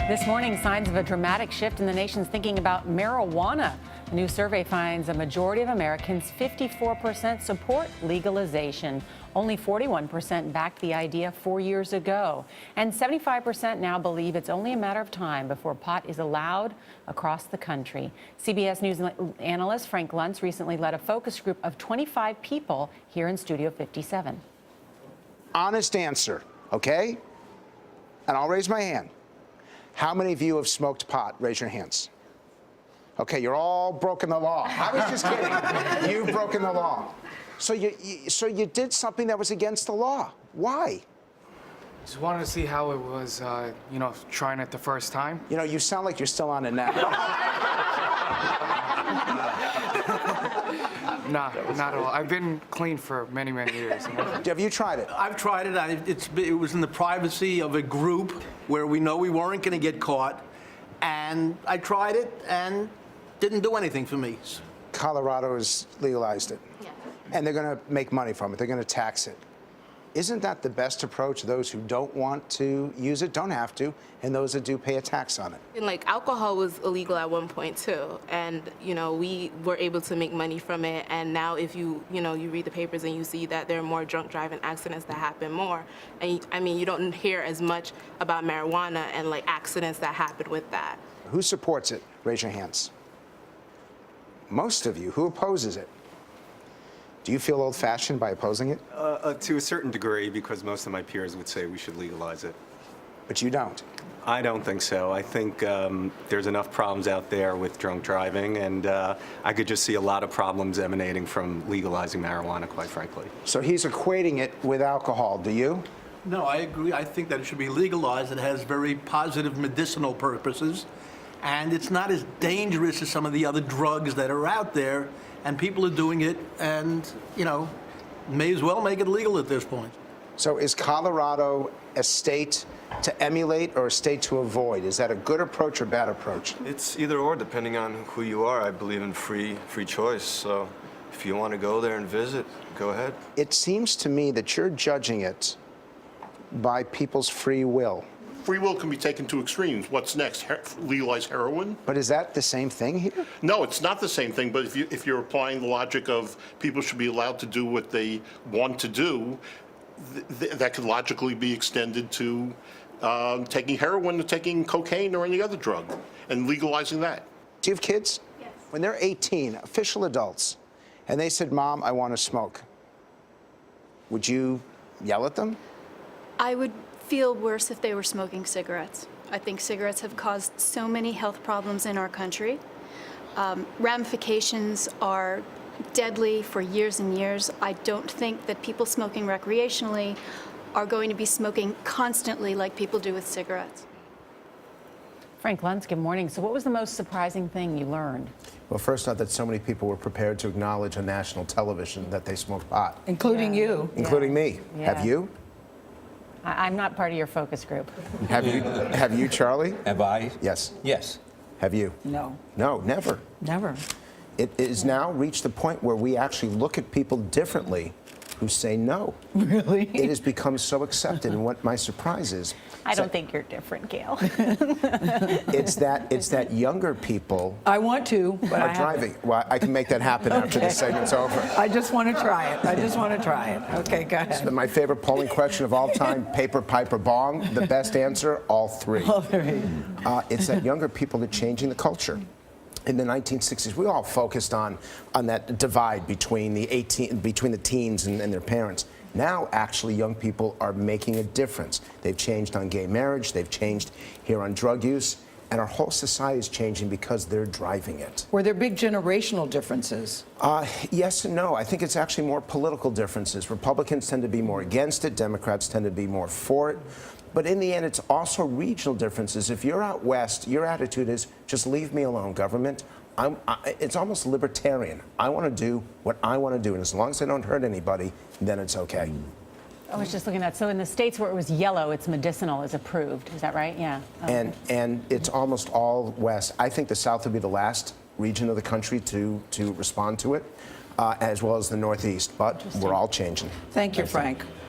This morning, signs of a dramatic shift in the nation's thinking about marijuana. A new survey finds a majority of Americans, 54%, support legalization. Only 41% backed the idea 4 years ago. And 75% now believe it's only a matter of time before pot is allowed across the country. CBS News analyst Frank Luntz recently led a focus group of 25 people here in Studio 57. Honest answer, okay? And I'll raise my hand. How many of you have smoked pot? Raise your hands. Okay, you're all broken the law. I was just kidding. You've broken the law. So you did something that was against the law. Why? Just wanted to see how it was, trying it the first time. You know, you sound like you're still on it now. Nah, not at all. I've been clean for many, many years. Have you tried it? I've tried it. It was in the privacy of a group where we know we weren't going to get caught. And I tried it and didn't do anything for me. Colorado has legalized it. Yeah. And they're going to make money from it. They're going to tax it. Isn't that the best approach? Those who don't want to use it don't have to, and those that do pay a tax on it. And like alcohol was illegal at one point too, and we were able to make money from it. And now, if you read the papers and you see that there are more drunk driving accidents that happen more, and you don't hear as much about marijuana and like accidents that happen with that. Who supports it? Raise your hands. Most of you. Who opposes it? Do you feel old-fashioned by opposing it? To a certain degree, because most of my peers would say we should legalize it. But you don't. I don't think so. I think there's enough problems out there with drunk driving, and I could just see a lot of problems emanating from legalizing marijuana, quite frankly. So he's equating it with alcohol. Do you? No, I agree. I think that it should be legalized. It has very positive medicinal purposes, and it's not as dangerous as some of the other drugs that are out there. And people are doing it, and, may as well make it legal at this point. So is Colorado a state to emulate or a state to avoid? Is that a good approach or bad approach? It's either or, depending on who you are. I believe in free choice. So if you want to go there and visit, go ahead. It seems to me that you're judging it by people's free will. Free will can be taken to extremes. What's next? Legalize heroin? But is that the same thing here? No, it's not the same thing. But if you're applying the logic of people should be allowed to do what they want to do, that could logically be extended to taking heroin or taking cocaine or any other drug and legalizing that. Do you have kids? Yes. When they're 18, official adults, and they said, "Mom, I want to smoke," would you yell at them? I would feel worse if they were smoking cigarettes. I think cigarettes have caused so many health problems in our country. Ramifications are deadly for years and years. I don't think that people smoking recreationally are going to be smoking constantly like people do with cigarettes. Frank Luntz, good morning. So what was the most surprising thing you learned? Well, first off, that so many people were prepared to acknowledge on national television that they smoke pot. Including you. Including me. Yeah. Have you? I'm not part of your focus group. Have you, Charlie? Have I? Yes. Yes. Have you? No. No, never. Never. It is now reached the point where we actually look at people differently who say no. Really? It has become so accepted, and what my surprise is... I don't think you're different, Gail. It's that younger people... I want to, but I are driving. Well, I can make that happen after the segment's over. I just want to try it. I just want to try it. Okay, go ahead. My favorite polling question of all time, paper, piper, bong. The best answer, all three. All three. It's that younger people are changing the culture. In the 1960s, we all focused on that divide between the teens and their parents. Now, actually, young people are making a difference. They've changed on gay marriage. They've changed here on drug use. And our whole society is changing because they're driving it. Were there big generational differences? Yes and no. I think it's actually more political differences. Republicans tend to be more against it. Democrats tend to be more for it. But in the end, it's also regional differences. If you're out west, your attitude is, just leave me alone, government. It's almost libertarian. I want to do what I want to do, and as long as I don't hurt anybody, then it's okay. I was just looking at that. So in the states where it was yellow, it's medicinal is approved. Is that right? Yeah. Okay. And it's almost all west. I think the South would be the last region of the country to respond to it, as well as the Northeast. But we're all changing. Thank you, Frank.